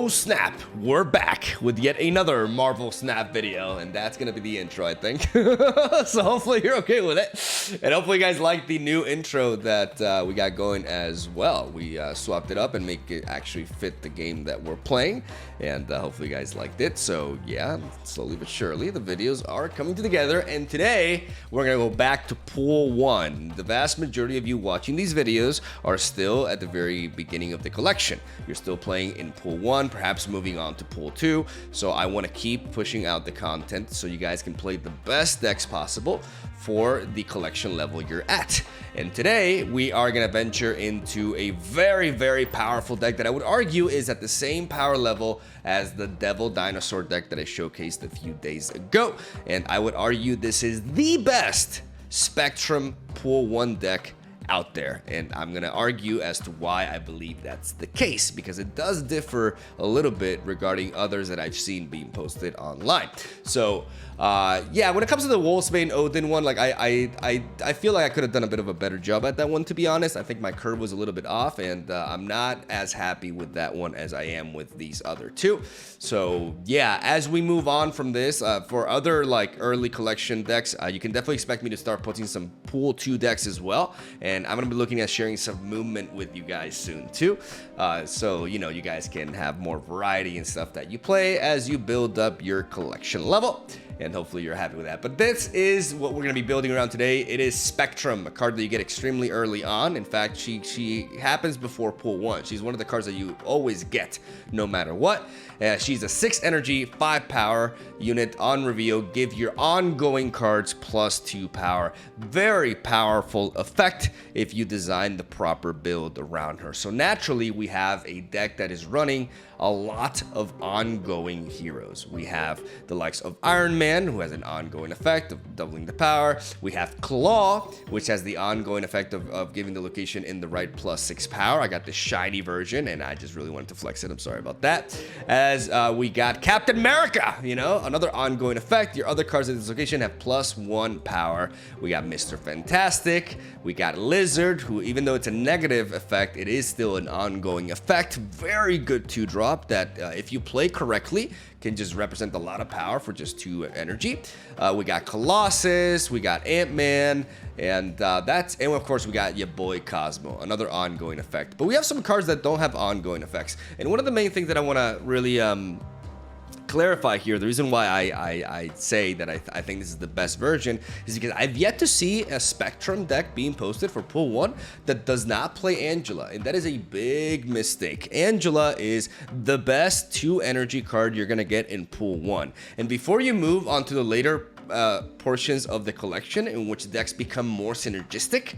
Oh snap, we're back with yet another Marvel Snap video, and that's gonna be the intro, I think. So hopefully you're okay with it, and hopefully you guys like the new intro that we got going as well. We swapped it up and make it actually fit the game that we're playing, and hopefully you guys liked it. So yeah, slowly but surely the videos are coming together, and today we're gonna go back to Pool 1. The vast majority of you watching these videos are still at the very beginning of the collection. You're still playing in Pool 1, perhaps moving on to Pool 2. So I want to keep pushing out the content so you guys can play the best decks possible for the collection level you're at. And today we are going to venture into a very, very powerful deck that I would argue is at the same power level as the Devil Dinosaur deck that I showcased a few days ago. And I would argue this is the best Spectrum Pool 1 deck out there, and I'm gonna argue as to why I believe that's the case, because it does differ a little bit regarding others that I've seen being posted online. So yeah, when it comes to the Wolfsbane Odin one, like I feel like I could have done a bit of a better job at that one, to be honest. I think my curve was a little bit off, and I'm not as happy with that one as I am with these other two. So yeah, as we move on from this, for other like early collection decks, you can definitely expect me to start putting some Pool 2 decks as well, and I'm gonna be looking at sharing some movement with you guys soon too, so you know, you guys can have more variety and stuff that you play as you build up your collection level, and hopefully you're happy with that. But this is what we're gonna be building around today. It is Spectrum, a card that you get extremely early on. In fact, she happens before Pool 1. She's one of the cards that you always get no matter what. She's a 6 energy, 5 power unit. On reveal, give your ongoing cards +2 power. Very powerful effect if you design the proper build around her. So naturally, we have a deck that is running a lot of ongoing heroes. We have the likes of Iron Man, who has an ongoing effect of doubling the power. We have Klaw, which has the ongoing effect of giving the location in the right +6 power. I got the shiny version, and I just really wanted to flex it. I'm sorry about that. As we got Captain America, you know, another ongoing effect. Your other cards in this location have +1 power. We got Mr. Fantastic. We got Lizard, who, even though it's a negative effect, it is still an ongoing effect. Very good 2-drop that if you play correctly can just represent a lot of power for just 2 energy. We got Colossus, we got Ant-Man, and of course we got your boy Cosmo, another ongoing effect. But we have some cards that don't have ongoing effects, and one of the main things that I want to really clarify here, the reason why I say that I think this is the best version is because I've yet to see a Spectrum deck being posted for Pool 1 that does not play Angela, and that is a big mistake. Angela is the best 2 energy card you're gonna get in Pool 1. And before you move on to the later portions of the collection in which decks become more synergistic,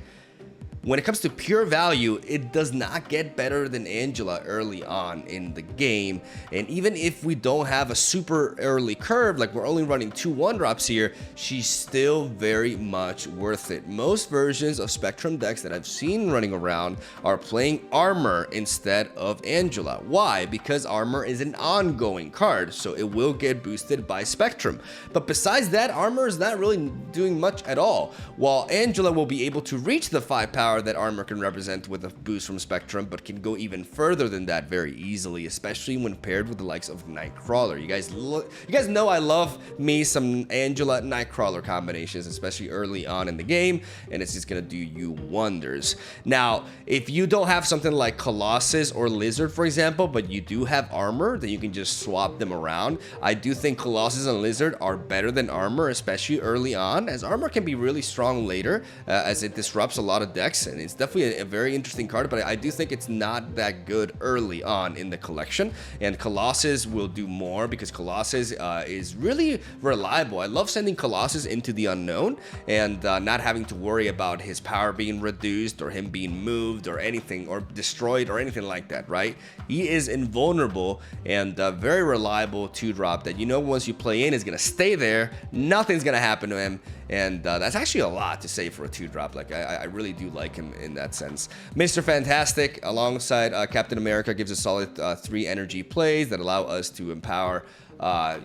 when it comes to pure value, it does not get better than Angela early on in the game. And even if we don't have a super early curve, like we're only running 2 1-drops here, she's still very much worth it. Most versions of Spectrum decks that I've seen running around are playing Armor instead of Angela. Why? Because Armor is an ongoing card, so it will get boosted by Spectrum. But besides that, Armor is not really doing much at all, while Angela will be able to reach the 5 power that Armor can represent with a boost from Spectrum, but can go even further than that very easily, especially when paired with the likes of Nightcrawler. You guys know I love me some Angela Nightcrawler combinations, especially early on in the game, and it's just gonna do you wonders. Now, if you don't have something like Colossus or Lizard, for example, but you do have Armor, then you can just swap them around. I do think Colossus and Lizard are better than Armor, especially early on, as Armor can be really strong later, as it disrupts a lot of decks. And it's definitely a very interesting card, but I do think it's not that good early on in the collection. And Colossus will do more because Colossus is really reliable. I love sending Colossus into the unknown and not having to worry about his power being reduced or him being moved or anything, or destroyed or anything like that, right? He is invulnerable and very reliable 2-drop that, you know, once you play in is going to stay there. Nothing's going to happen to him. And that's actually a lot to say for a 2-drop. Like, I really do like him in that sense. Mr. Fantastic, alongside Captain America, gives us solid 3 energy plays that allow us to empower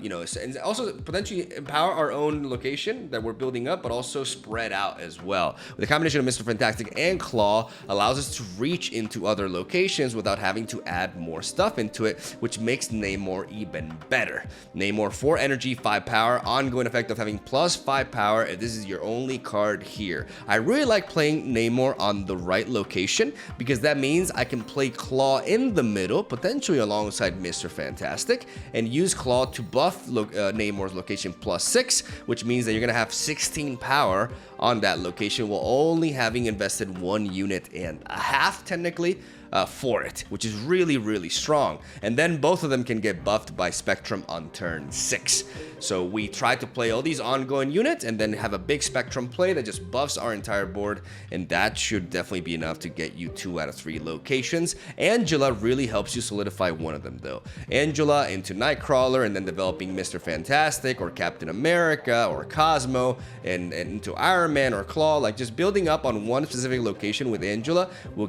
you know, and also potentially empower our own location that we're building up, but also spread out as well. The combination of Mr. Fantastic and Klaw allows us to reach into other locations without having to add more stuff into it, which makes Namor even better. Namor 4 energy, 5 power, ongoing effect of having plus 5 power if this is your only card here. I really like playing Namor on the right location because that means I can play Klaw in the middle, potentially alongside Mr. Fantastic, and use Klaw to buff Namor's location plus 6, which means that you're gonna have 16 power on that location while only having invested 1 unit and a half technically for it, which is really, really strong. And then both of them can get buffed by Spectrum on turn 6. So we try to play all these ongoing units and then have a big Spectrum play that just buffs our entire board, and that should definitely be enough to get you 2 out of 3 locations. Angela really helps you solidify one of them though. Angela into Nightcrawler, and then developing Mr. Fantastic or Captain America or Cosmo, and into Iron Man or Klaw. Like, just building up on one specific location with Angela will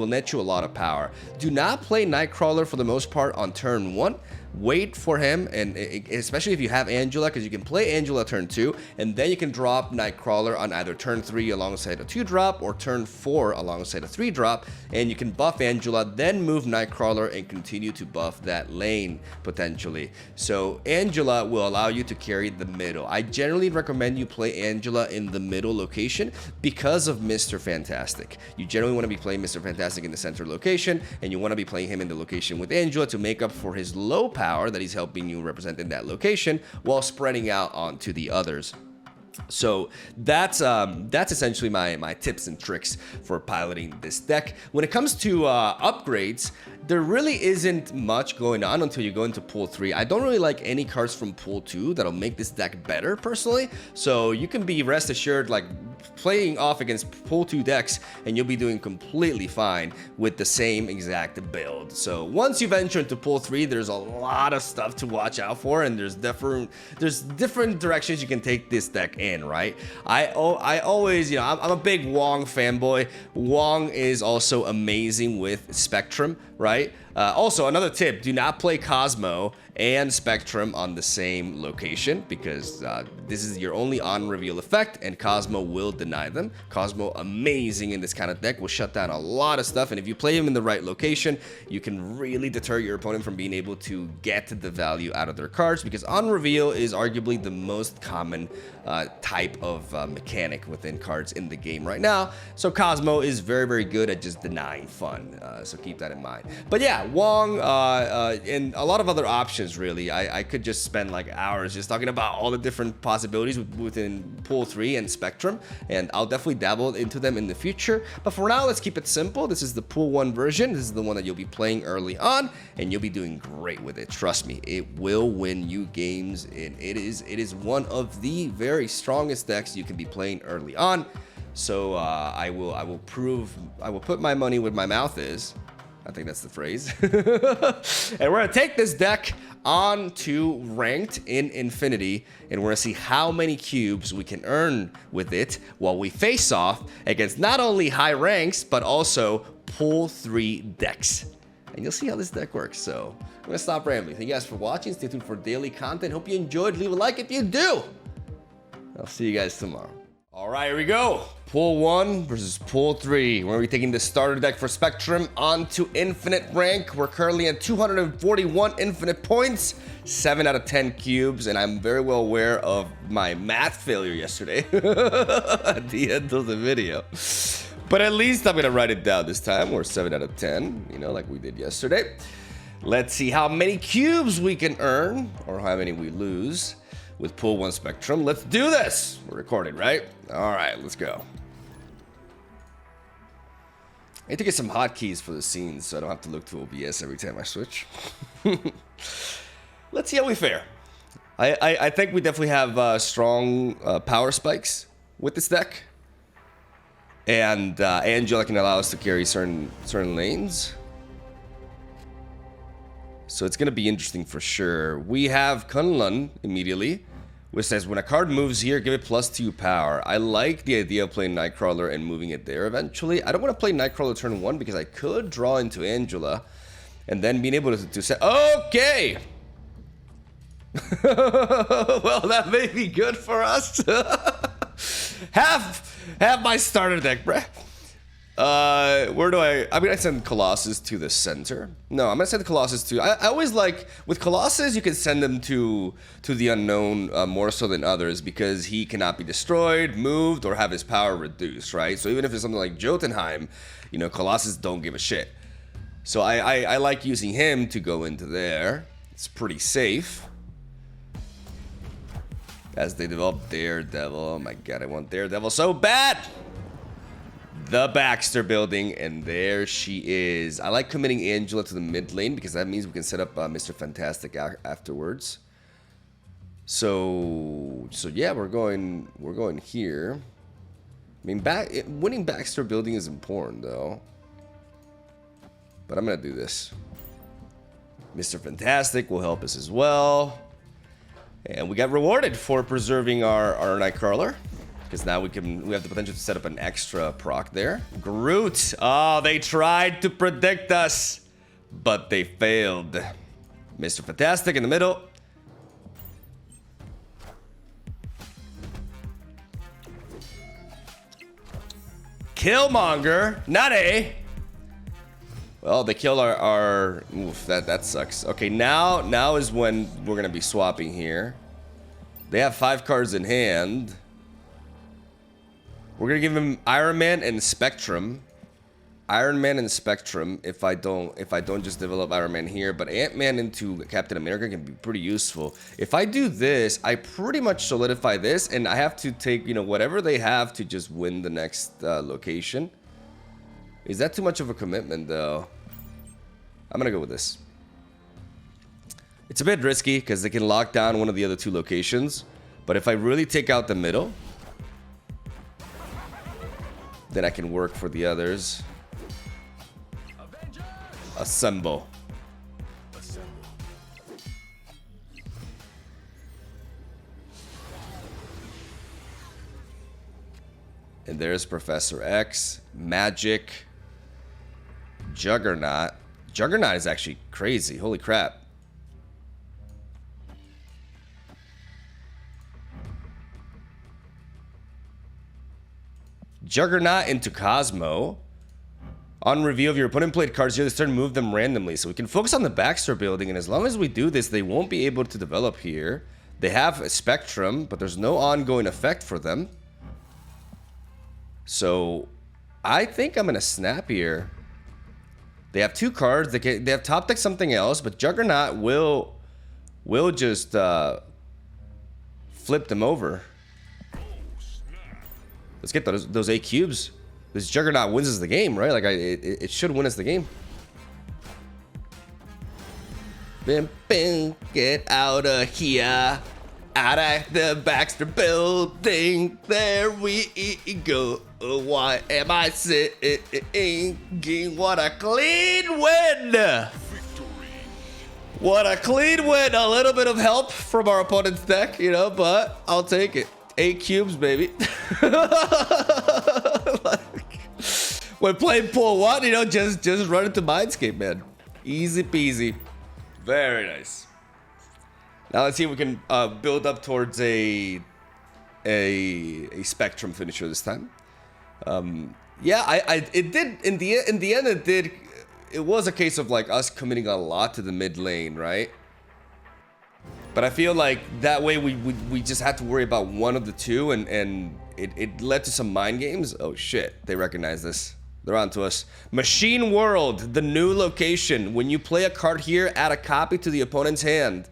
net you a lot of power. Do not play Nightcrawler for the most part on turn 1. Wait for him, and especially if you have Angela, because you can play Angela turn 2, and then you can drop Nightcrawler on either turn 3 alongside a 2-drop or turn 4 alongside a 3-drop, and you can buff Angela, then move Nightcrawler and continue to buff that lane potentially. So Angela will allow you to carry the middle. I generally recommend you play Angela in the middle location because of Mr. Fantastic. You generally want to be playing Mr. Fantastic in the center location, and you want to be playing him in the location with Angela to make up for his low power that he's helping you represent in that location while spreading out onto the others. So that's essentially my tips and tricks for piloting this deck. When it comes to upgrades, there really isn't much going on until you go into pool 3. I don't really like any cards from pool 2 that'll make this deck better personally. So you can be rest assured, like, playing off against pool 2 decks and you'll be doing completely fine with the same exact build. So once you venture into pool 3, there's a lot of stuff to watch out for, and there's different directions you can take this deck in, right? I always, you know, I'm a big Wong fanboy. Wong is also amazing with Spectrum, right? Also, another tip, do not play Cosmo and Spectrum on the same location, because this is your only on-reveal effect, and Cosmo will deny them. Cosmo, amazing in this kind of deck, will shut down a lot of stuff, and if you play him in the right location, you can really deter your opponent from being able to get the value out of their cards, because on-reveal is arguably the most common type of mechanic within cards in the game right now. So Cosmo is very, very good at just denying fun, so keep that in mind. But yeah, Wong and a lot of other options, really. I could just spend like hours just talking about all the different possibilities within pool 3 and Spectrum, and I'll definitely dabble into them in the future. But for now, let's keep it simple. This is the pool 1 version. This is the one that you'll be playing early on, and you'll be doing great with it. Trust me, it will win you games, and it is one of the very strongest decks you can be playing early on. So I will put my money where my mouth is. I think that's the phrase. And we're gonna take this deck on to ranked in Infinity, and we're gonna see how many cubes we can earn with it while we face off against not only high ranks, but also pool 3 decks. And you'll see how this deck works. So I'm gonna stop rambling. Thank you guys for watching. Stay tuned for daily content. Hope you enjoyed. Leave a like if you do. I'll see you guys tomorrow. All right, here we go. Pool 1 versus Pool 3. We're going to be taking the starter deck for Spectrum onto Infinite rank. We're currently at 241 Infinite points, 7 out of 10 cubes, and I'm very well aware of my math failure yesterday at the end of the video. But at least I'm going to write it down this time. We're 7 out of 10, you know, like we did yesterday. Let's see how many cubes we can earn, or how many we lose with Pool 1 Spectrum. Let's do this. We're recording, right? All right, let's go. I need to get some hotkeys for the scenes so I don't have to look to OBS every time I switch. Let's see how we fare. I think we definitely have strong power spikes with this deck. And Angela can allow us to carry certain lanes. So it's going to be interesting for sure. We have Kunlun immediately, which says when a card moves here, give it +2 power. I like the idea of playing Nightcrawler and moving it there eventually. I don't want to play Nightcrawler turn 1 because I could draw into Angela and then being able to set... Okay! Well, that may be good for us. have my starter deck, bruh. Where do I mean, I send Colossus to the center. No, I'm gonna send Colossus to, I always like, with Colossus, you can send him to the unknown more so than others because he cannot be destroyed, moved, or have his power reduced, right? So even if it's something like Jotunheim, you know, Colossus don't give a shit. So I like using him to go into there. It's pretty safe. As they develop Daredevil. Oh my god, I want Daredevil so bad! The Baxter building, and there she is. I like committing Angela to the mid lane because that means we can set up Mr. Fantastic afterwards. So yeah, we're going here. I mean, winning Baxter building is important though. But I'm gonna do this. Mr. Fantastic will help us as well. And we got rewarded for preserving our Nightcrawler. Because now we have the potential to set up an extra proc there. Groot! Oh, they tried to predict us, but they failed. Mr. Fantastic in the middle. Killmonger, not A. Well, they killed our oof, that sucks. Okay, now is when we're gonna be swapping here. They have 5 cards in hand. We're gonna give him Iron Man and Spectrum. Iron Man and Spectrum if I don't just develop Iron Man here, but Ant-Man into Captain America can be pretty useful. If I do this, I pretty much solidify this, and I have to take, you know, whatever they have to just win the next location. Is that too much of a commitment though? I'm gonna go with this. It's a bit risky because they can lock down one of the other 2 locations, but if I really take out the middle, then I can work for the others. Assemble. And there's Professor X, Magic, Juggernaut. Juggernaut is actually crazy. Holy crap. Juggernaut into Cosmo. On review of your opponent played cards here this turn, move them randomly. So we can focus on the Baxter building, and as long as we do this, they won't be able to develop here. They have a Spectrum, but there's no ongoing effect for them. So I think I'm gonna snap here. They have 2 cards. They have top deck something else, but Juggernaut will just flip them over. Let's get those 8 cubes. This Juggernaut wins us the game, right? Like it should win us the game. Bim, bim, get out of here. Out of the Baxter building. There we go. Why am I singing? What a clean win! What a clean win. A little bit of help from our opponent's deck, you know, but I'll take it. 8 cubes, baby. When playing pool 1, you know, just run into Mindscape, man. Easy peasy. Very nice. Now let's see if we can build up towards a Spectrum finisher this time. Yeah, it did in the end it was a case of like us committing a lot to the mid lane, right? But I feel like that way we just had to worry about one of the 2, and it led to some mind games. Oh shit, they recognize this. They're on to us. Machine World, the new location. When you play a card here, add a copy to the opponent's hand.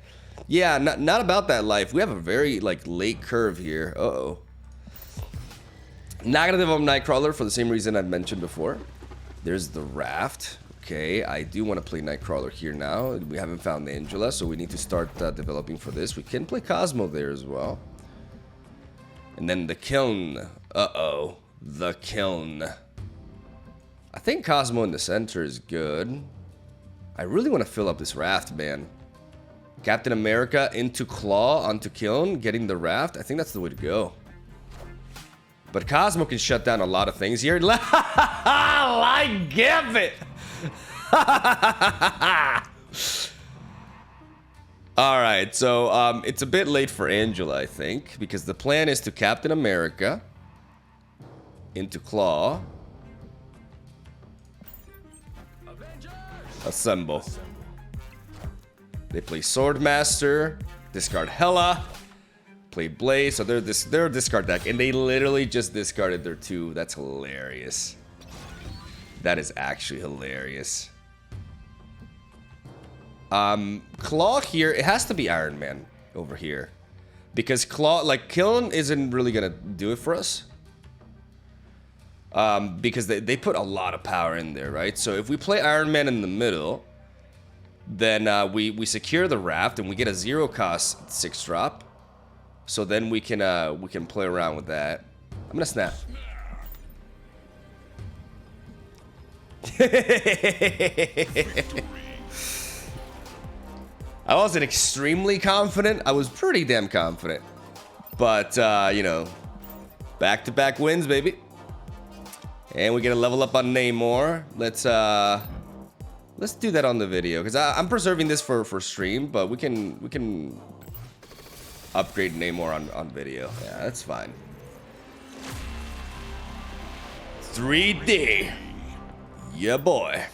Yeah, not about that life. We have a very like late curve here. Uh-oh. Not gonna develop Nightcrawler for the same reason I've mentioned before. There's the Raft. Okay, I do want to play Nightcrawler here now. We haven't found Angela, so we need to start developing for this. We can play Cosmo there as well. And then the Kiln. Uh-oh. The Kiln. I think Cosmo in the center is good. I really want to fill up this Raft, man. Captain America into Klaw onto Kiln, getting the Raft. I think that's the way to go. But Cosmo can shut down a lot of things here. I give it. All right, so it's a bit late for Angela, I think, because the plan is to Captain America into Klaw. Assemble. They play Swordmaster, discard Hela, play Blaze, so they're a discard deck, and they literally just discarded their 2. That's hilarious. That is actually hilarious. Klaw here, it has to be Iron Man over here. Because Klaw, like, Killen isn't really gonna do it for us. Because they put a lot of power in there, right? So if we play Iron Man in the middle, then we secure the raft and we get a 0-cost 6-drop. So then we can play around with that. I'm gonna snap. I wasn't extremely confident. I was pretty damn confident. But, you know, back-to-back wins, baby. And we get a level up on Namor. Let's do that on the video. Because I'm preserving this for stream, but we can upgrade Namor on video. Yeah, that's fine. 3D. Yeah, boy.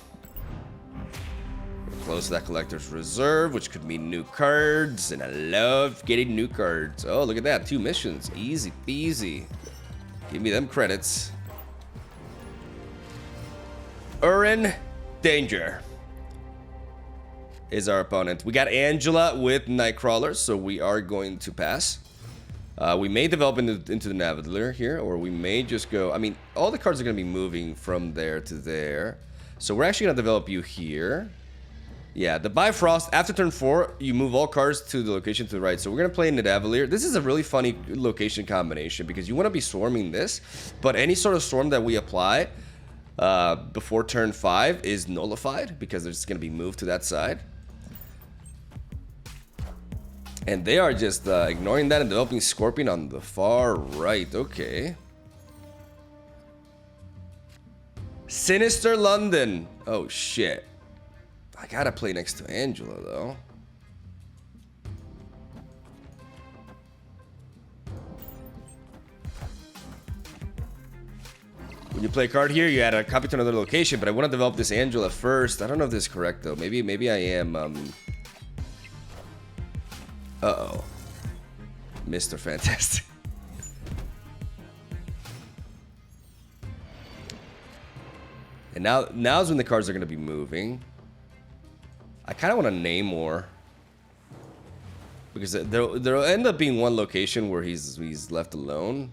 Close that collector's reserve, which could mean new cards, and I love getting new cards. Oh, look at that, 2 missions, easy peasy. Give me them credits. Urin Danger is our opponent. We got Angela with Nightcrawler, so we are going to pass. We may develop into the Navigator here, or we may just go... I mean, all the cards are going to be moving from there to there. So we're actually going to develop you here. Yeah, the Bifrost, after turn 4, you move all cards to the location to the right. So we're going to play Nidavellir. This is a really funny location combination because you want to be swarming this, but any sort of storm that we apply before turn 5 is nullified because it's going to be moved to that side. And they are just ignoring that and developing Scorpion on the far right. Okay. Sinister London. Oh, shit. I gotta play next to Angela, though. When you play a card here, you add a copy to another location, but I want to develop this Angela first. I don't know if this is correct, though. Maybe I am, Uh-oh. Mr. Fantastic. And now's when the cards are going to be moving. I kind of want to Namor. Because there'll end up being one location where he's left alone.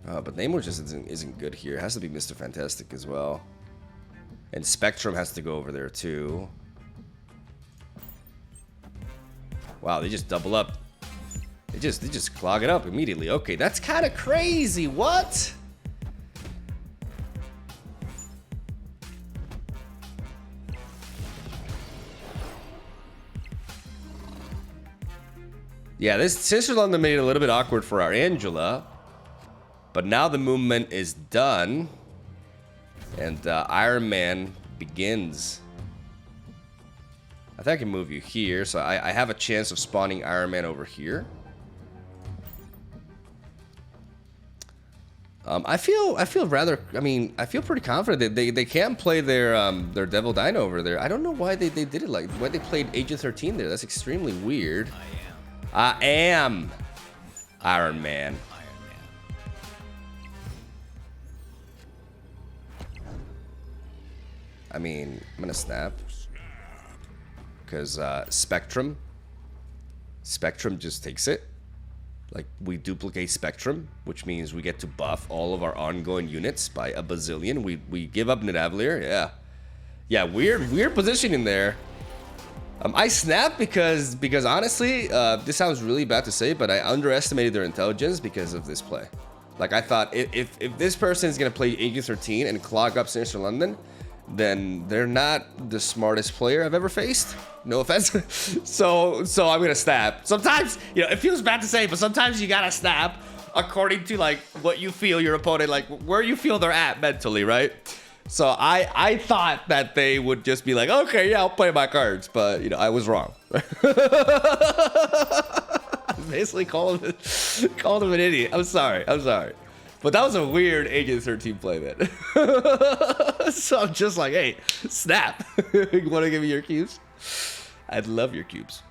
But Namor just isn't good here. It has to be Mr. Fantastic as well. And Spectrum has to go over there too. Wow, they just double up. They just clog it up immediately. Okay, that's kind of crazy. What? Yeah, this Sinister London made it a little bit awkward for our Angela. But now the movement is done. And Iron Man begins. I think I can move you here. So I have a chance of spawning Iron Man over here. I feel rather, I mean, I feel pretty confident that they can play their Devil Dino over there. I don't know why they did it like, why they played Agent 13 there. That's extremely weird. I am Iron Man. I mean, I'm gonna snap. Because Spectrum just takes it. Like, we duplicate Spectrum, which means we get to buff all of our ongoing units by a bazillion. We give up Nidavellir, yeah. Yeah, weird positioning there. I snapped because honestly, this sounds really bad to say, but I underestimated their intelligence because of this play. Like, I thought if this person is gonna play Agent 13 and clog up Sinister London, then they're not the smartest player I've ever faced. No offense. so I'm gonna snap. Sometimes, you know, it feels bad to say, but sometimes you gotta snap according to like what you feel your opponent, like where you feel they're at mentally, right? So I thought that they would just be like, okay, yeah, I'll play my cards, but you know, I was wrong. Basically called him an idiot. I'm sorry. But that was a weird Agent 13 play, man. So I'm just like, hey, snap. You want to give me your cubes? I'd love your cubes.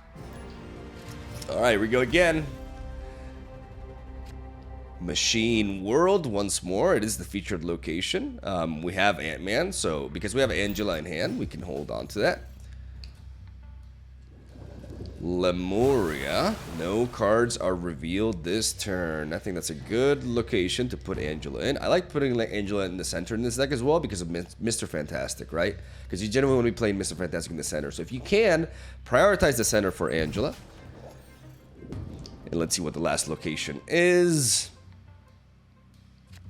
All right, here we go again. Machine World once more. It is the featured location. We have Ant-Man, so because we have Angela in hand, we can hold on to that. Lemuria. No cards are revealed this turn. I think that's a good location to put Angela in. I like putting Angela in the center in this deck as well because of Mr. Fantastic, right? Because you generally want to be playing Mr. Fantastic in the center. So if you can, prioritize the center for Angela. And let's see what the last location is.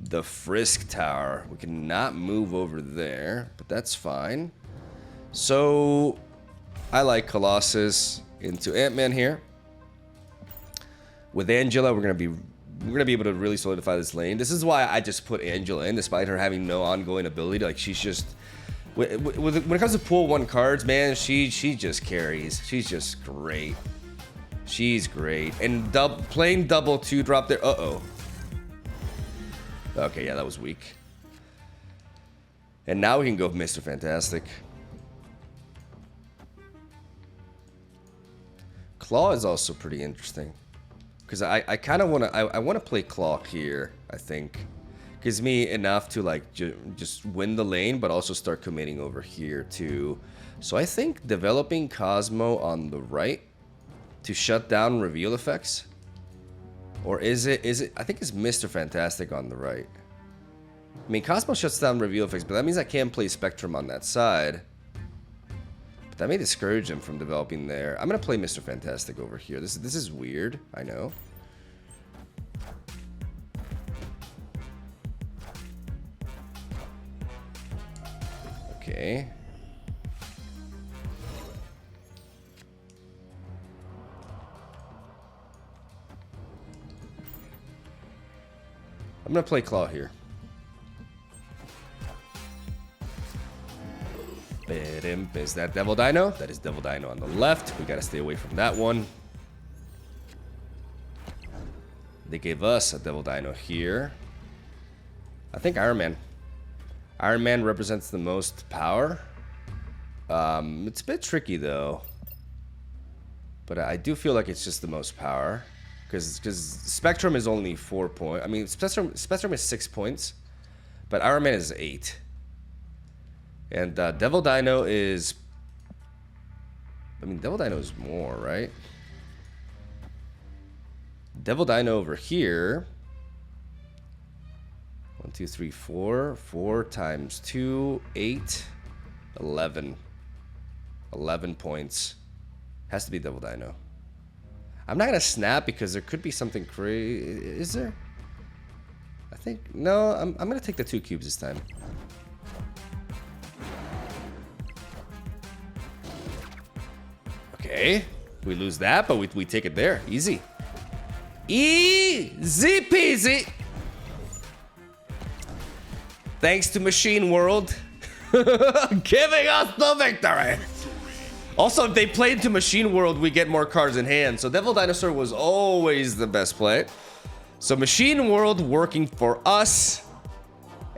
The Frisk Tower. We cannot move over there, but that's fine. So I like Colossus into Ant-Man here. With Angela, we're gonna be able to really solidify this lane. This is why I just put Angela in, despite her having no ongoing ability. Like, she's just when it comes to pool 1 cards, man, she just carries. She's just great. She's great. And playing double 2-drop there. Uh-oh. Okay, yeah, that was weak. And now we can go with Mr. Fantastic. Klaw is also pretty interesting. Because I kind of want to... I want to play Klaw here, I think. Gives me enough to, like, just win the lane, but also start committing over here, too. So I think developing Cosmo on the right to shut down reveal effects. Or is it? I think it's Mr. Fantastic on the right. I mean, Cosmo shuts down reveal effects, but that means I can't play Spectrum on that side. But that may discourage him from developing there. I'm gonna play Mr. Fantastic over here. This is weird, I know. Okay. I'm gonna play Klaw here. Is that Devil Dino? That is Devil Dino on the left. We gotta stay away from that one. They gave us a Devil Dino here. I think Iron Man. Iron Man represents the most power. It's a bit tricky though. But I do feel like it's just the most power. Because Spectrum is only 4 points. I mean, Spectrum is 6 points. But Iron Man is 8. And Devil Dino is... I mean, Devil Dino is more, right? Devil Dino over here. 1, 2, 3, 4. 4 times 2, 8. 11. 11 points. Has to be Devil Dino. I'm not going to snap because there could be something crazy. Is there? I think... No, I'm going to take the 2 cubes this time. Okay. We lose that, but we take it there. Easy. Easy peasy. Thanks to Machine World. Giving us the victory. Also, if they play into Machine World, we get more cards in hand. So Devil Dinosaur was always the best play. So Machine World working for us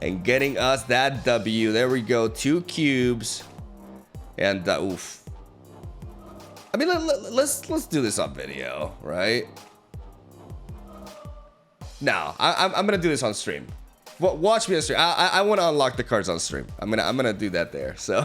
and getting us that W. There we go. 2 cubes. And oof. I mean, let's do this on video, right? No, I'm gonna do this on stream. Watch me on stream. I want to unlock the cards on stream. I'm gonna do that there. So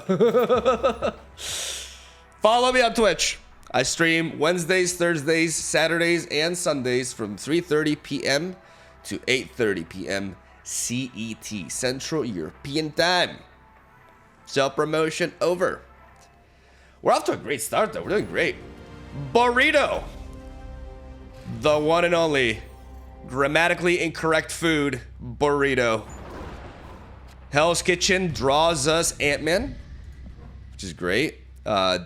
follow me on Twitch. I stream Wednesdays, Thursdays, Saturdays, and Sundays from 3:30 p.m. to 8:30 p.m. CET, Central European Time. Self-promotion over. We're off to a great start, though. We're doing great. Burrito. The one and only grammatically incorrect food, burrito. Hell's Kitchen draws us Ant-Man, which is great.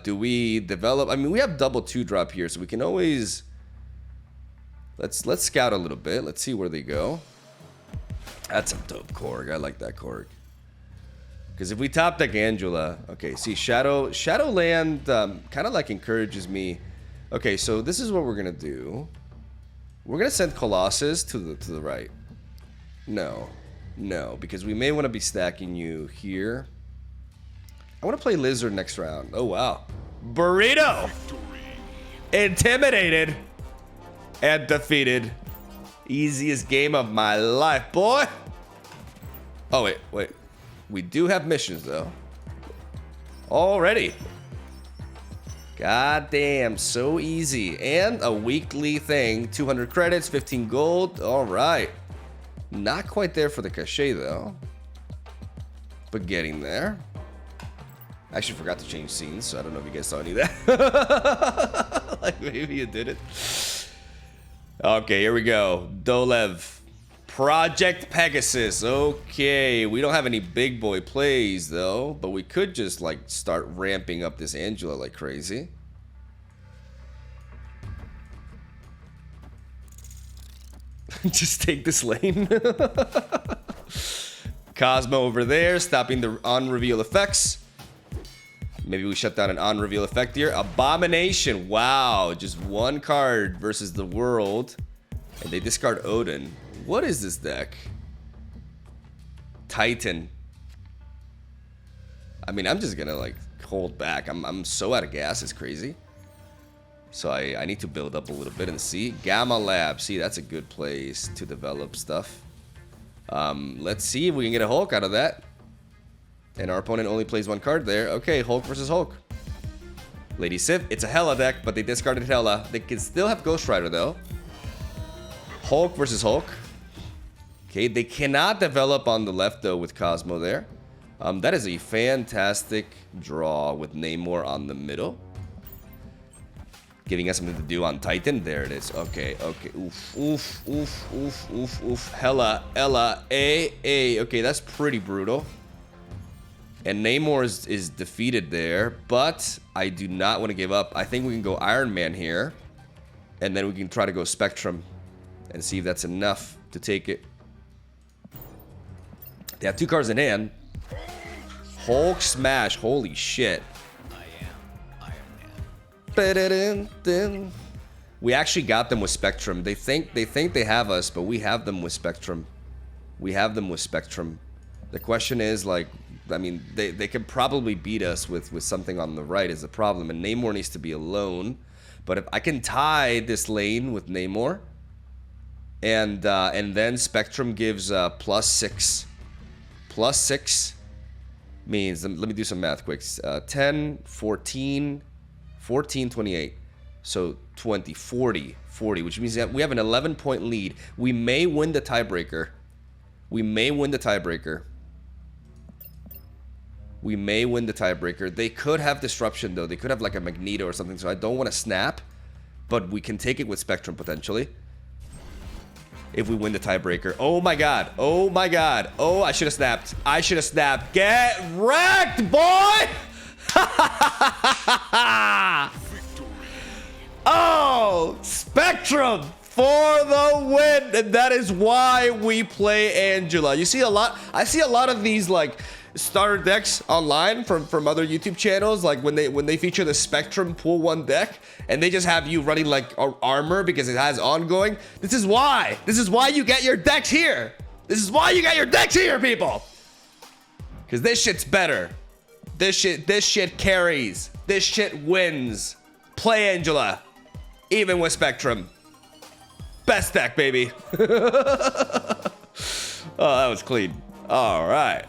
Do we develop? I mean, we have double 2-drop here, so we can always... Let's scout a little bit. Let's see where they go. That's a dope Korg. I like that Korg. Because if we top deck Angela, okay, see, Shadowland kind of like encourages me. Okay, so this is what we're gonna do. We're gonna send Colossus to the right. No, because we may want to be stacking you here. I want to play Lizard next round. Oh wow, Burrito, intimidated and defeated. Easiest game of my life, boy. Oh wait. We do have missions though. Already. God damn, so easy. And a weekly thing. 200 credits, 15 gold. All right. Not quite there for the cachet though. But getting there. I actually forgot to change scenes, so I don't know if you guys saw any of that. Like maybe you did it. Okay, here we go. Dolev. Project Pegasus. Okay, we don't have any big boy plays though, but we could just like start ramping up this Angela like crazy. Just take this lane. Cosmo over there, stopping the on-reveal effects. Maybe we shut down an on-reveal effect here. Abomination. Wow, just one card versus the world. And they discard Odin. What is this deck? Titan. I mean, I'm just gonna like hold back. I'm so out of gas, it's crazy. So I need to build up a little bit and see. Gamma Lab. See, that's a good place to develop stuff. Let's see if we can get a Hulk out of that. And our opponent only plays one card there. Okay, Hulk versus Hulk. Lady Sif. It's a Hela deck, but they discarded Hela. They can still have Ghost Rider though. Hulk versus Hulk. Okay, they cannot develop on the left though with Cosmo there. That is a fantastic draw with Namor on the middle. Giving us something to do on Titan. There it is. Okay. Oof. Hela, Ella, A. Okay, that's pretty brutal. And Namor is defeated there, but I do not want to give up. I think we can go Iron Man here. And then we can try to go Spectrum and see if that's enough to take it. They have two cards in hand. Hulk smash. Holy shit. I am Iron Man. We actually got them with Spectrum. They think they have us, but we have them with Spectrum. We have them with Spectrum. The question is, like, I mean, they could probably beat us with something on the right is the problem. And Namor needs to be alone. But if I can tie this lane with Namor, and then Spectrum gives +6. +6 means, let me do some math quick. 10, 14, 28. So 20, 40, which means that we have an 11-point lead. We may win the tiebreaker. We may win the tiebreaker. They could have disruption though. They could have like a Magneto or something. So I don't want to snap, but we can take it with Spectrum potentially. If we win the tiebreaker. Oh my god. Oh, I should have snapped. Get wrecked, boy! Oh, Spectrum for the win. And that is why we play Angela. You see a lot. I see a lot of these like starter decks online from other YouTube channels, like when they feature the Spectrum pull one deck and they just have you running like armor because it has ongoing. This is why you get your decks here. People. Because this shit's better. This shit carries. This shit wins. Play Angela, even with Spectrum. Best deck, baby. Oh, that was clean. All right.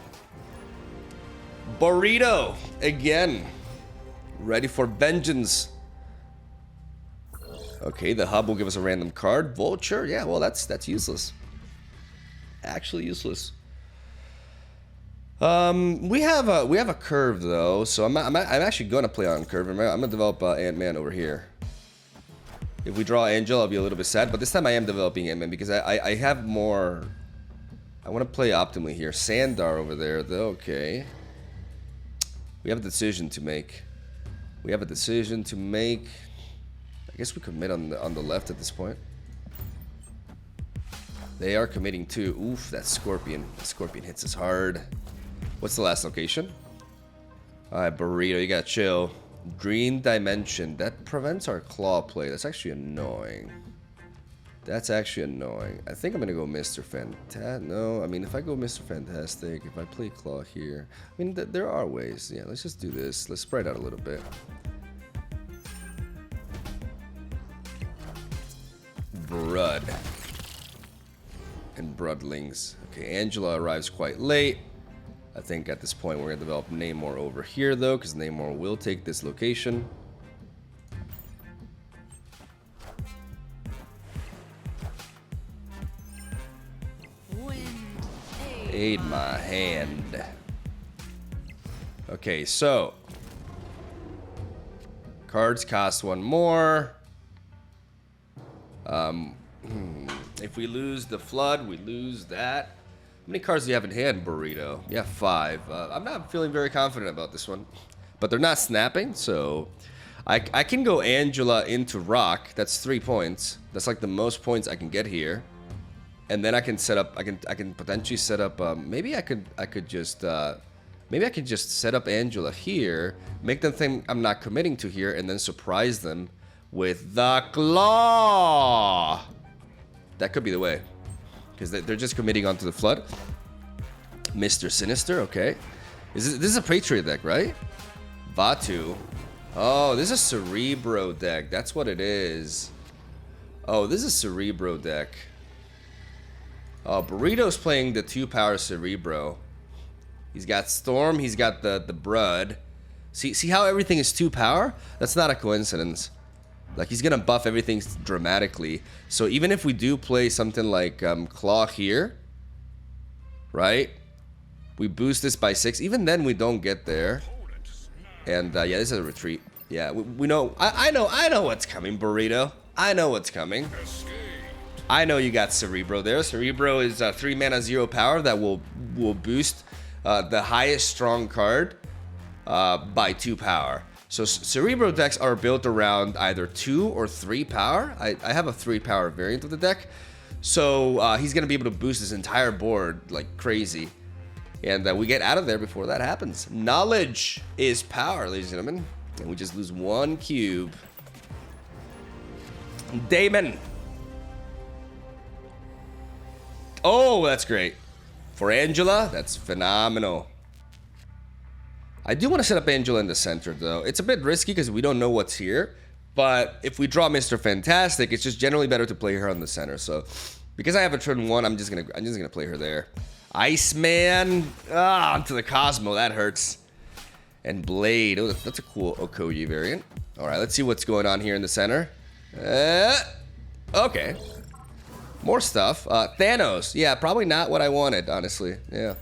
Burrito again, ready for vengeance. Okay, the hub will give us a random card. Vulture, yeah, well that's useless. Actually useless. We have a curve though, so I'm actually gonna play on curve. I'm gonna develop Ant-Man over here. If we draw Angel, I'll be a little bit sad, but this time I am developing Ant-Man because I have more. I want to play optimally here. Sandar over there though. Okay. We have a decision to make. I guess we commit on the left at this point. They are committing too. Oof, that Scorpion. The Scorpion hits us hard. What's the last location? Alright, Burrito, you gotta chill. Green Dimension. That prevents our Claw play. That's actually annoying. That's actually annoying. I think I'm gonna go Mr. Fantastic. No, I mean, if I go Mr. Fantastic, if I play Claw here, I mean, there are ways. Yeah, let's just do this. Let's spread out a little bit. Brood. And Broodlings. Okay, Angela arrives quite late. I think at this point we're going to develop Namor over here, though, because Namor will take this location. Aid my hand. Okay, so cards cost one more. If we lose the Flood, we lose that. How many cards do you have in hand, Burrito? You have 5. I'm not feeling very confident about this one, but they're not snapping, so I can go Angela into Rock. That's 3 points. That's like the most points I can get here. And then I can set up. I can potentially set up. Maybe I could just set up Angela here, make them think I'm not committing to here, and then surprise them with the Claw. That could be the way, because they're just committing onto the Flood. Mr. Sinister, okay. This is a Patriot deck, right? Vatu. Oh, this is a Cerebro deck. That's what it is. Oh, this is a Cerebro deck. Oh, Burrito's playing the 2-power Cerebro. He's got Storm. He's got the Brood. See how everything is 2-power? That's not a coincidence. Like, he's gonna buff everything dramatically. So even if we do play something like Claw here, right? We boost this by 6. Even then, we don't get there. And yeah, this is a retreat. Yeah, we know. I know what's coming, Burrito. I know what's coming. I know you got Cerebro there. Cerebro is 3 mana, 0 power that will boost the highest strong card by 2 power. So Cerebro decks are built around either 2 or 3 power. I have a 3 power variant of the deck. So he's going to be able to boost his entire board like crazy. And we get out of there before that happens. Knowledge is power, ladies and gentlemen. And we just lose 1 cube. Damon. Oh, that's great. For Angela, that's phenomenal. I do want to set up Angela in the center, though. It's a bit risky because we don't know what's here. But if we draw Mr. Fantastic, it's just generally better to play her on the center. So, because I have a turn 1, I'm just gonna play her there. Iceman, onto the Cosmo. That hurts. And Blade. Oh, that's a cool Okoye variant. All right, let's see what's going on here in the center. Okay. More stuff. Thanos. Yeah, probably not what I wanted, honestly. Yeah.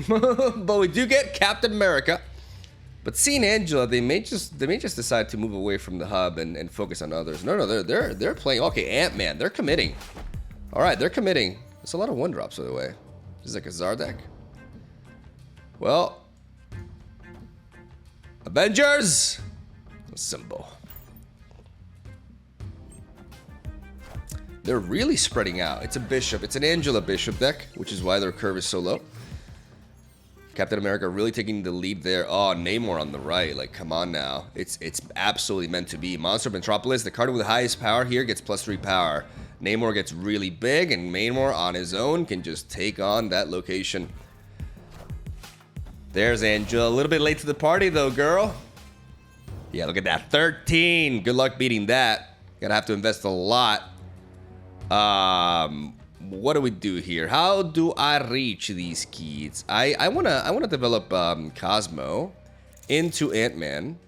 But we do get Captain America. But seeing Angela, they may just decide to move away from the hub and focus on others. No, they're playing. Okay, Ant-Man. They're committing. All right, they're committing. There's a lot of 1-drops, by the way. This is like a Zar deck. Well, Avengers. Symbol. They're really spreading out. It's a Bishop. It's an Angela Bishop deck, which is why their curve is so low. Captain America really taking the lead there. Oh, Namor on the right. Like, come on now. It's absolutely meant to be. Monster of Metropolis, the card with the highest power here gets +3 power. Namor gets really big, and Namor on his own can just take on that location. There's Angela. A little bit late to the party, though, girl. Yeah, look at that. 13. Good luck beating that. Gonna have to invest a lot. What do we do here? How do I reach these kids? I wanna develop Cosmo into Ant-Man,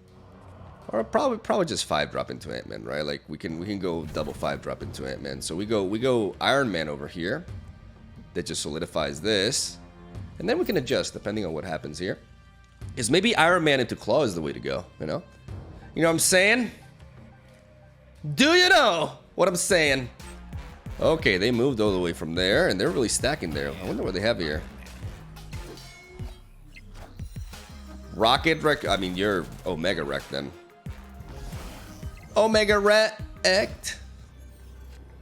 or probably just 5-drop into Ant-Man, right? Like we can go double 5-drop into Ant-Man. So we go Iron Man over here. That just solidifies this, and then we can adjust depending on what happens here. Is maybe Iron Man into Claw is the way to go? You know what I'm saying? Do you know what I'm saying? Okay, they moved all the way from there, and they're really stacking there. I wonder what they have here. Rocket Wreck. I mean, you're Omega Wreck then. Omega Wrecked.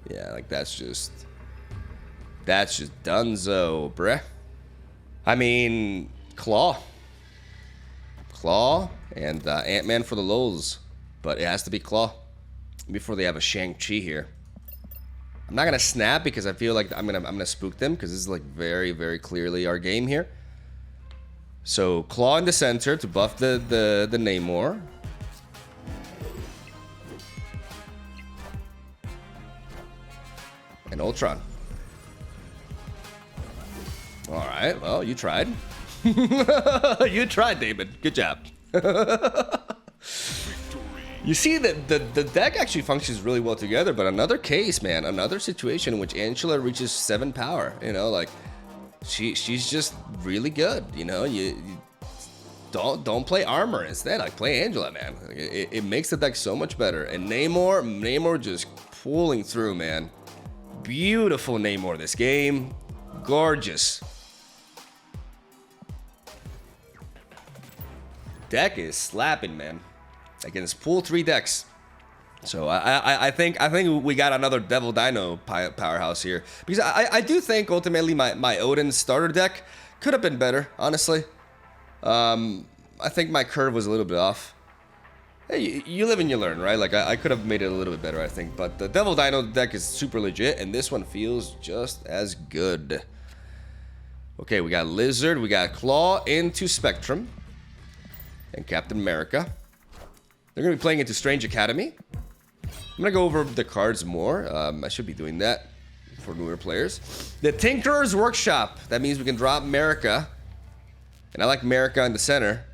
Yeah, like that's just dunzo, bruh. I mean, Klaw. Klaw and Ant-Man for the lulz. But it has to be Klaw before they have a Shang-Chi here. I'm not gonna snap because I feel like I'm gonna spook them because this is like very, very clearly our game here. So Klaw in the center to buff the Namor. And Ultron. All right, well, you tried. You tried, David. Good job. You see that the deck actually functions really well together, but another case, man, another situation in which Angela reaches 7 power. You know, like she's just really good. You know, you don't play armor instead. Like play Angela, man. It makes the deck so much better. And Namor just pulling through, man. Beautiful Namor this game, gorgeous. Deck is slapping, man. Against pool 3 decks. So I think we got another Devil Dino powerhouse here. Because I do think ultimately my Odin starter deck could have been better, honestly. I think my curve was a little bit off. Hey, you live and you learn, right? Like I could have made it a little bit better, I think. But the Devil Dino deck is super legit, and this one feels just as good. Okay, we got Lizard, we got Klaw into Spectrum. And Captain America. They're going to be playing into Strange Academy. I'm going to go over the cards more. I should be doing that for newer players. The Tinkerer's Workshop. That means we can drop America. And I like America in the center.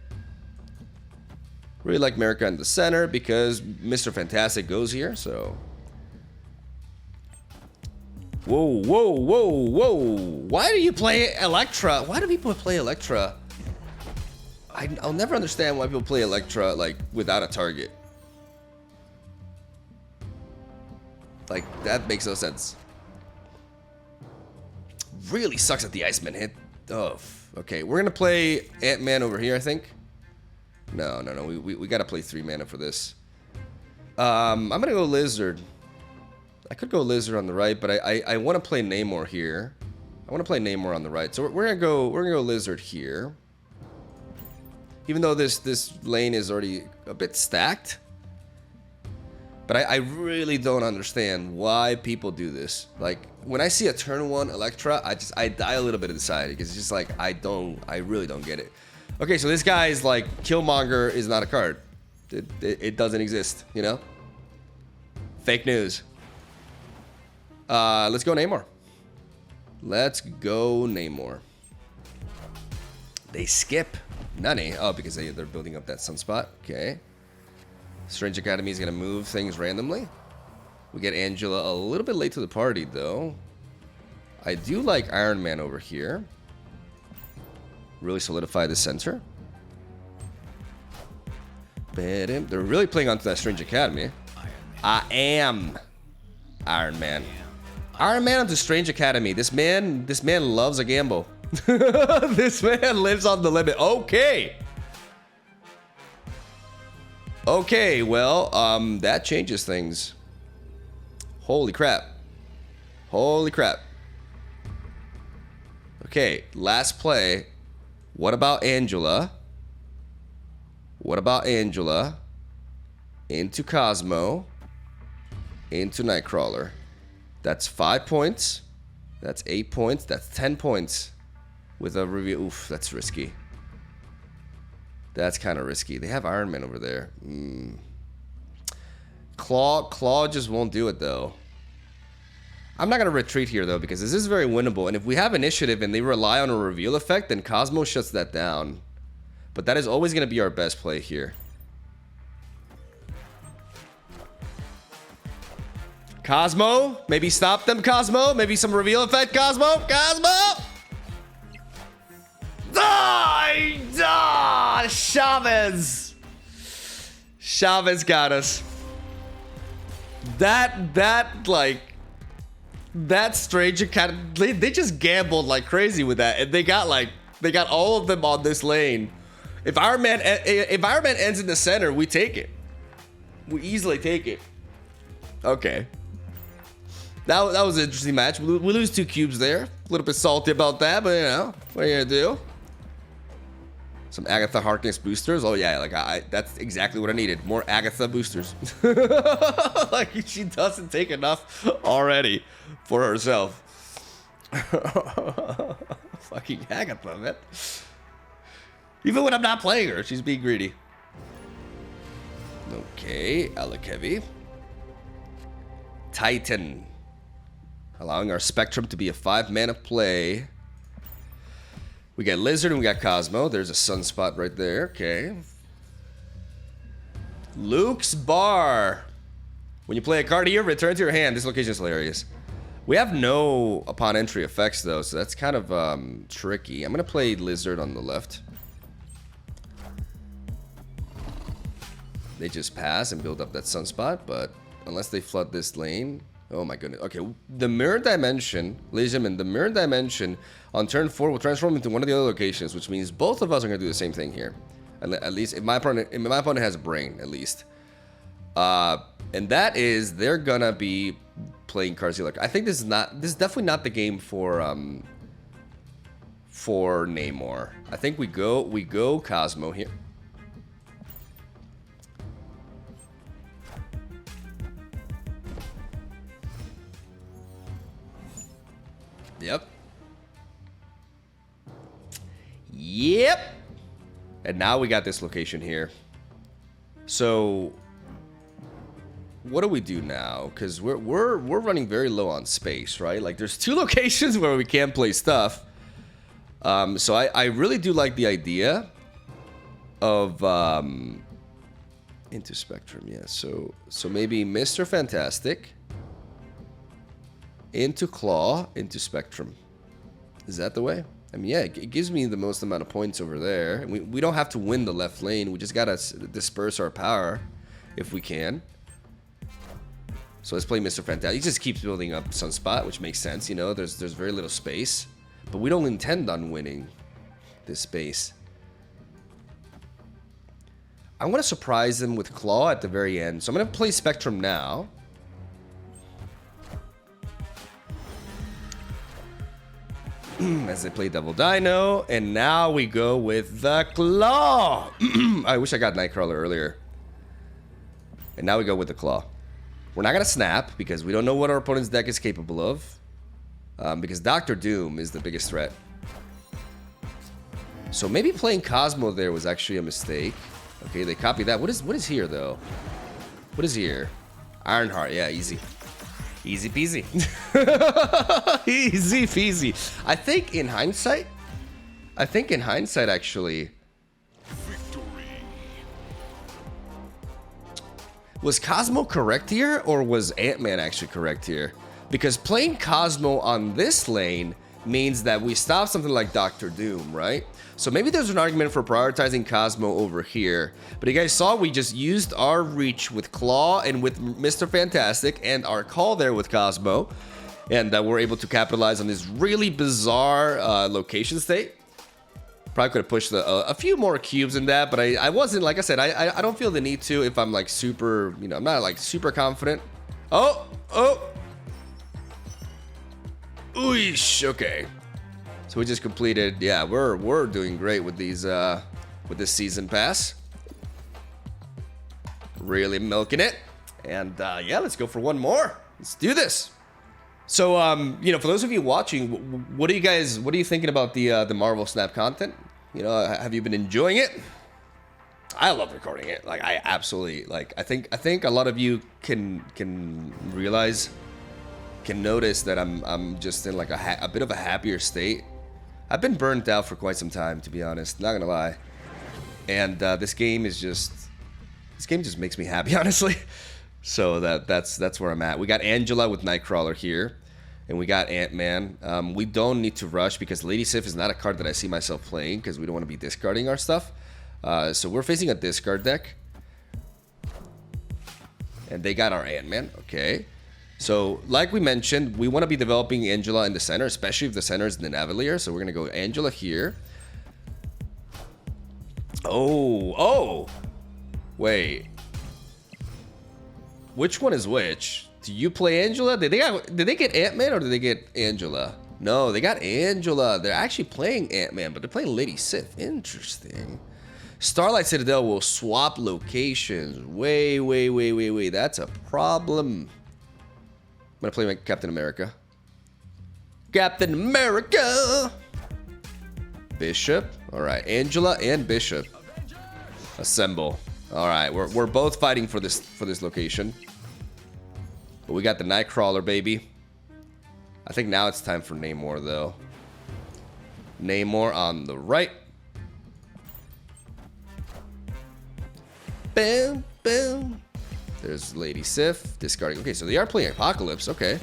Really like America in the center because Mr. Fantastic goes here, so... Whoa, whoa, whoa, whoa. Why do you play Elektra? Why do people play Elektra? I'll never understand why people play Elektra like without a target. Like that makes no sense. Really sucks at the Iceman hit. Oh, okay. We're gonna play Ant-Man over here, I think. No. We gotta play 3 mana for this. I'm gonna go Lizard. I could go Lizard on the right, but I want to play Namor here. I want to play Namor on the right, so we're gonna go Lizard here. Even though this lane is already a bit stacked. But I really don't understand why people do this. Like, when I see a turn 1 Elektra, I die a little bit inside. Because it's just like, I really don't get it. Okay, so this guy is like, Killmonger is not a card. It doesn't exist, you know? Fake news. Let's go Namor. Let's go Namor. They skip. Nani. Oh, because they're building up that sunspot. Okay. Strange Academy is going to move things randomly. We get Angela a little bit late to the party, though. I do like Iron Man over here. Really solidify the center. They're really playing onto that Strange Academy. I am Iron Man. Iron Man onto Strange Academy. This man loves a gamble. This man lives on the limit. Okay. Okay, well, that changes things. Holy crap. Holy crap. Okay, last play. What about Angela? What about Angela? Into Cosmo. Into Nightcrawler. That's 5 points. That's 8 points. That's 10 points. With a review. Oof, that's risky. That's kind of risky. They have Iron Man over there. Klaw just won't do it, though. I'm not going to retreat here, though, because this is very winnable. And if we have initiative and they rely on a reveal effect, then Cosmo shuts that down. But that is always going to be our best play here. Cosmo? Maybe stop them, Cosmo? Maybe some reveal effect, Cosmo? Cosmo? Chavez. Chavez got us. That Strange Academy, they just gambled like crazy with that, and they got all of them on this lane. If Iron Man ends in the center, we take it. We easily take it. Okay. That was an interesting match. We lose 2 cubes there. A little bit salty about that, but you know, what are you gonna do? Some Agatha Harkness boosters. Oh yeah, like that's exactly what I needed. More Agatha boosters. Like she doesn't take enough already for herself. Fucking Agatha, man. Even when I'm not playing her, she's being greedy. Okay, Alakevi. Titan. Allowing our Spectrum to be a 5-mana play. We got Lizard and we got Cosmo. There's a Sunspot right there. Okay. Luke's Bar. When you play a card here, return to your hand. This location is hilarious. We have no upon entry effects though, so that's kind of tricky. I'm gonna play Lizard on the left. They just pass and build up that Sunspot, but unless they flood this lane. Oh my goodness. Okay, the Mirror Dimension, ladies and gentlemen, the Mirror Dimension on turn 4 will transform into one of the other locations, which means both of us are going to do the same thing here. At least if my opponent has a brain, at least. And that is, they're going to be playing cards here. Like, I think this is definitely not the game for Namor. I think we go Cosmo here. Yep. And now we got this location here. So what do we do now? Because we're running very low on space, right? Like there's 2 locations where we can't play stuff. So I really do like the idea of into Spectrum, yeah. So maybe Mr. Fantastic into Klaw into Spectrum. Is that the way? I mean, yeah, it gives me the most amount of points over there. And we don't have to win the left lane. We just gotta disperse our power if we can. So let's play Mr. Fantastic. He just keeps building up Sunspot, which makes sense. You know, there's very little space, but we don't intend on winning this space. I'm gonna surprise them with Klaw at the very end. So I'm gonna play Spectrum now. As they play Double Dino, and now we go with the Klaw. I wish I got Nightcrawler earlier. And now we go with the Klaw. We're not gonna snap because we don't know what our opponent's deck is capable of. Because Dr. Doom is the biggest threat. So maybe playing Cosmo there was actually a mistake. Okay, they copied that. What is here though? What is here? Ironheart, yeah, easy. Easy peasy. Easy peasy. I think in hindsight, actually, was Cosmo correct here, or was Ant-Man actually correct here? Because playing Cosmo on this lane means that we stop something like Dr. Doom, right? So maybe there's an argument for prioritizing Cosmo over here. But you guys saw we just used our reach with Klaw and with Mr. Fantastic and our call there with Cosmo. And we're able to capitalize on this really bizarre location state. Probably could have pushed a few more cubes in that, but I wasn't, like I said, I don't feel the need to if I'm like super, you know, I'm not like super confident. Oh. Ooish, okay. So we just completed, yeah, we're doing great with these with this season pass. Really milking it. And yeah, let's go for one more. Let's do this. So you know, for those of you watching, what are you thinking about the Marvel Snap content? You know, have you been enjoying it? I love recording it. Like I absolutely like I think a lot of you can notice that I'm just in like a bit of a happier state. I've been burnt out for quite some time, to be honest, not gonna lie. And this game just makes me happy, honestly. So that's where I'm at. We got Angela with Nightcrawler here, and we got Ant-Man. We don't need to rush because Lady Sif is not a card that I see myself playing because we don't want to be discarding our stuff. So we're facing a discard deck, and they got our Ant-Man. Okay. So, like we mentioned, we want to be developing Angela in the center, especially if the center is the Navalier. So we're going to go Angela here. Oh. Wait. Which one is which? Do you play Angela? Did they get Ant-Man or did they get Angela? No, they got Angela. They're actually playing Ant-Man, but they're playing Lady Sif. Interesting. Starlight Citadel will swap locations. Wait. That's a problem. I'm gonna play my Captain America. Captain America! Bishop. Alright, Angela and Bishop. Assemble. Alright, we're both fighting for this location. But we got the Nightcrawler, baby. I think now it's time for Namor, though. Namor on the right. Boom, boom. There's Lady Sif discarding. Okay, so they are playing Apocalypse. Okay.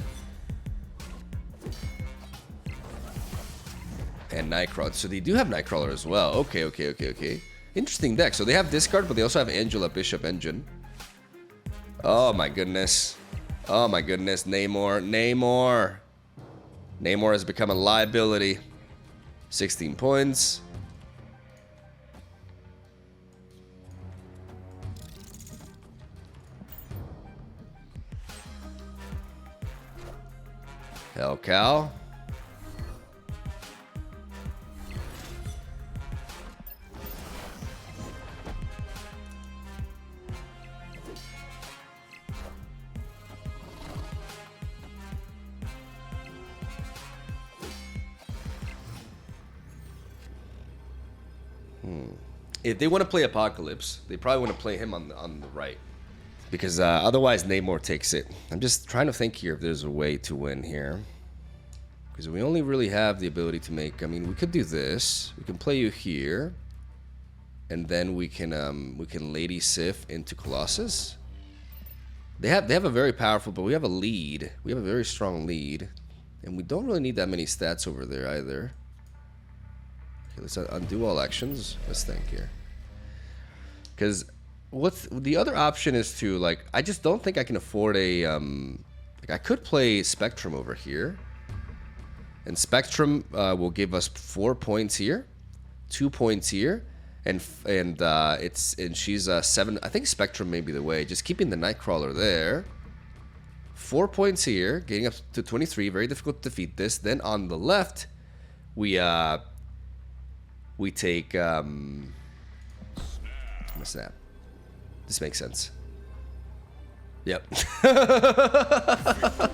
And Nightcrawler. So they do have Nightcrawler as well. Okay. Interesting deck. So they have discard, but they also have Angela, Bishop, Engine. Oh my goodness. Namor. Namor has become a liability. 16 points. Hell cow. If they want to play Apocalypse, they probably want to play him on the right. Because otherwise Namor takes it. I'm just trying to think here if there's a way to win here. Because we only really have the ability to make... I mean, we could do this. We can play you here. And then we can Lady Sif into Colossus. They have a very powerful... But we have a lead. We have a very strong lead. And we don't really need that many stats over there either. Okay, let's undo all actions. Let's think here. Because... what's the other option is to, like, I just don't think I can afford a like, I could play Spectrum over here, and Spectrum will give us 4 points here, 2 points here, and she's 7. I think Spectrum may be the way. Just keeping the Nightcrawler there. 4 points here, getting up to 23. Very difficult to defeat this. Then on the left, we take snap. This makes sense. Yep.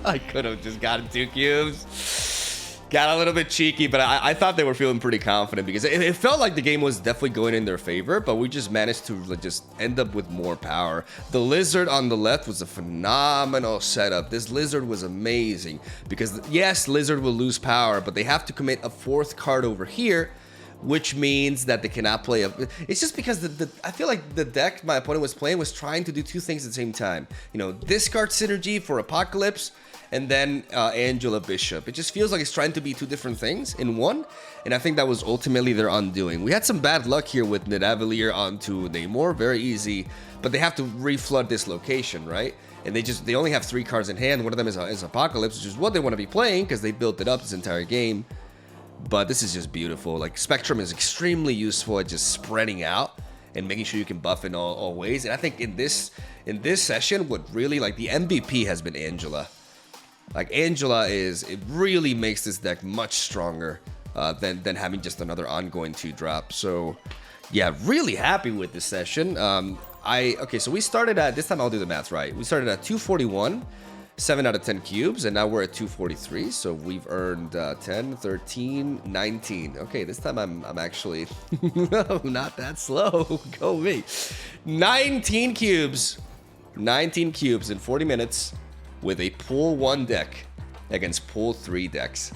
I could have just gotten 2 cubes. Got a little bit cheeky, but I thought they were feeling pretty confident because it felt like the game was definitely going in their favor, but we just managed to just end up with more power. The Lizard on the left was a phenomenal setup. This Lizard was amazing because, yes, Lizard will lose power, but they have to commit a 4th card over here, which means that they cannot play a... It's just because I feel like the deck my opponent was playing was trying to do 2 things at the same time. You know, discard synergy for Apocalypse, and then Angela Bishop. It just feels like it's trying to be 2 different things in one, and I think that was ultimately their undoing. We had some bad luck here with Nidavellir onto Namor, very easy, but they have to reflood this location, right? And they only have 3 cards in hand. One of them is Apocalypse, which is what they want to be playing because they built it up this entire game. But this is just beautiful. Like, Spectrum is extremely useful at just spreading out and making sure you can buff in all ways. And I think in this session, what really, like, the MVP has been Angela. Like, Angela it really makes this deck much stronger than having just another ongoing 2-drop. So yeah, really happy with this session. Okay, so we started at, this time I'll do the math right. We started at 241. 7 out of 10 cubes, and now we're at 243, so we've earned 10, 13, 19. Okay, this time I'm actually not that slow. Go me. 19 cubes. 19 cubes in 40 minutes with a pool 1 deck against pool 3 decks.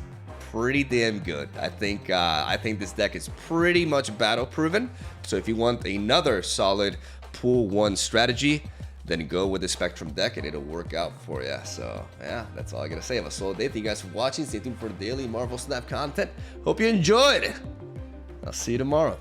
Pretty damn good. I think this deck is pretty much battle proven. So if you want another solid pool 1 strategy, then go with the Spectrum deck and it'll work out for you. So yeah, that's all I gotta say. Have a solid day. Thank you guys for watching. Stay tuned for the daily Marvel Snap content. Hope you enjoyed. I'll see you tomorrow.